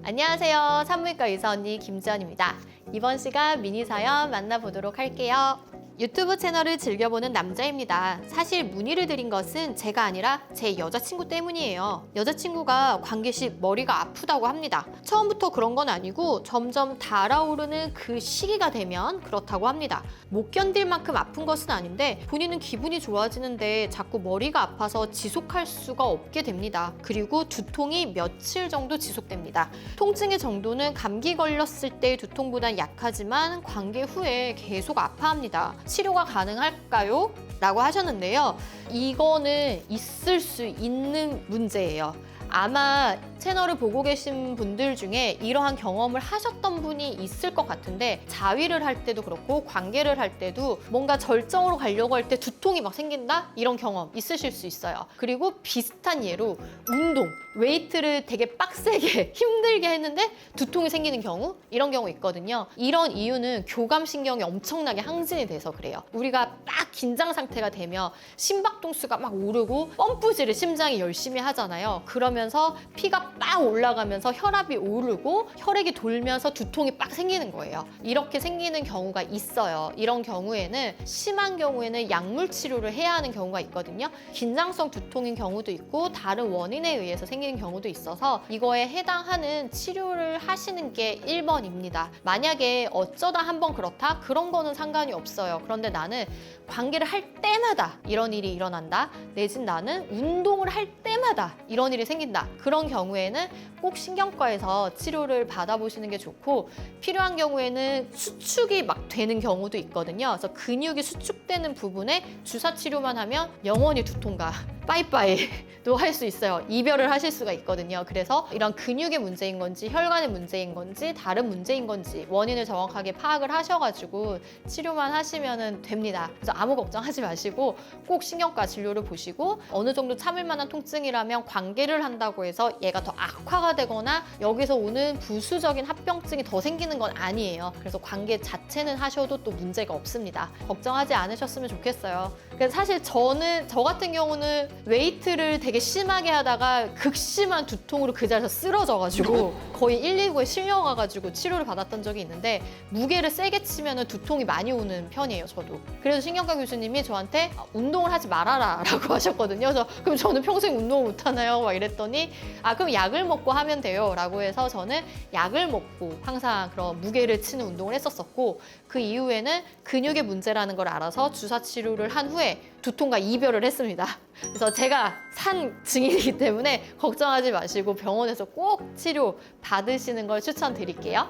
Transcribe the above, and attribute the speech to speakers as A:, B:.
A: 안녕하세요. 산부인과 의사 언니 김지연입니다. 이번 시간 미니 사연 만나보도록 할게요. 유튜브 채널을 즐겨보는 남자입니다. 사실 문의를 드린 것은 제가 아니라 제 여자친구 때문이에요. 여자친구가 관계 시 머리가 아프다고 합니다. 처음부터 그런 건 아니고 점점 달아오르는 그 시기가 되면 그렇다고 합니다. 못 견딜 만큼 아픈 것은 아닌데 본인은 기분이 좋아지는데 자꾸 머리가 아파서 지속할 수가 없게 됩니다. 그리고 두통이 며칠 정도 지속됩니다. 통증의 정도는 감기 걸렸을 때의 두통보단 약하지만 관계 후에 계속 아파합니다. 치료가 가능할까요? 라고 하셨는데요. 이거는 있을 수 있는 문제예요. 아마 채널을 보고 계신 분들 중에 이러한 경험을 하셨던 분이 있을 것 같은데, 자위를 할 때도 그렇고 관계를 할 때도 뭔가 절정으로 가려고 할 때 두통이 막 생긴다? 이런 경험 있으실 수 있어요. 그리고 비슷한 예로 운동, 웨이트를 되게 빡세게 힘들게 했는데 두통이 생기는 경우, 이런 경우 있거든요. 이런 이유는 교감신경이 엄청나게 항진이 돼서 그래요. 우리가 막 긴장 상태가 되면 심박동수가 막 오르고 펌프질을 심장이 열심히 하잖아요. 그러면서 피가 빡 올라가면서 혈압이 오르고 혈액이 돌면서 두통이 빡 생기는 거예요. 이렇게 생기는 경우가 있어요. 이런 경우에는 심한 경우에는 약물 치료를 해야 하는 경우가 있거든요. 긴장성 두통인 경우도 있고 다른 원인에 의해서 생기는 경우도 있어서 이거에 해당하는 치료를 하시는 게 1번입니다. 만약에 어쩌다 한번 그렇다? 그런 거는 상관이 없어요. 그런데 나는 관계를 할 때마다 이런 일이 일어난다. 내진 나는 운동을 할 때마다 이런 일이 생긴다. 그런 경우에는 꼭 신경과에서 치료를 받아보시는 게 좋고, 필요한 경우에는 수축이 막 되는 경우도 있거든요. 그래서 근육이 수축되는 부분에 주사 치료만 하면 영원히 두통과 빠이빠이도 할 수 있어요. 이별을 하실 수가 있거든요. 그래서 이런 근육의 문제인 건지 혈관의 문제인 건지 다른 문제인 건지 원인을 정확하게 파악을 하셔가지고 치료만 하시면 됩니다. 그래서 아무 걱정하지 마시고 꼭 신경과 진료를 보시고, 어느 정도 참을 만한 통증이라면 관계를 한다고 해서 얘가 더 악화가 되거나 여기서 오는 부수적인 합병증이 더 생기는 건 아니에요. 그래서 관계 자체는 하셔도 또 문제가 없습니다. 걱정하지 않으셨으면 좋겠어요. 그래서 사실 저 같은 경우는 웨이트를 되게 심하게 하다가 극심한 두통으로 그 자리에서 쓰러져가지고 거의 119에 실려가가지고 치료를 받았던 적이 있는데, 무게를 세게 치면 두통이 많이 오는 편이에요, 저도. 그래서 신경과 교수님이 저한테 운동을 하지 말아라 라고 하셨거든요. 그래서 그럼 저는 평생 운동을 못하나요? 막 이랬더니 그럼 약을 먹고 하면 돼요 라고 해서 저는 약을 먹고 항상 그런 무게를 치는 운동을 했었었고, 그 이후에는 근육의 문제라는 걸 알아서 주사 치료를 한 후에 두통과 이별을 했습니다. 그래서 제가 산 증인이기 때문에 걱정하지 마시고 병원에서 꼭 치료 받으시는 걸 추천드릴게요.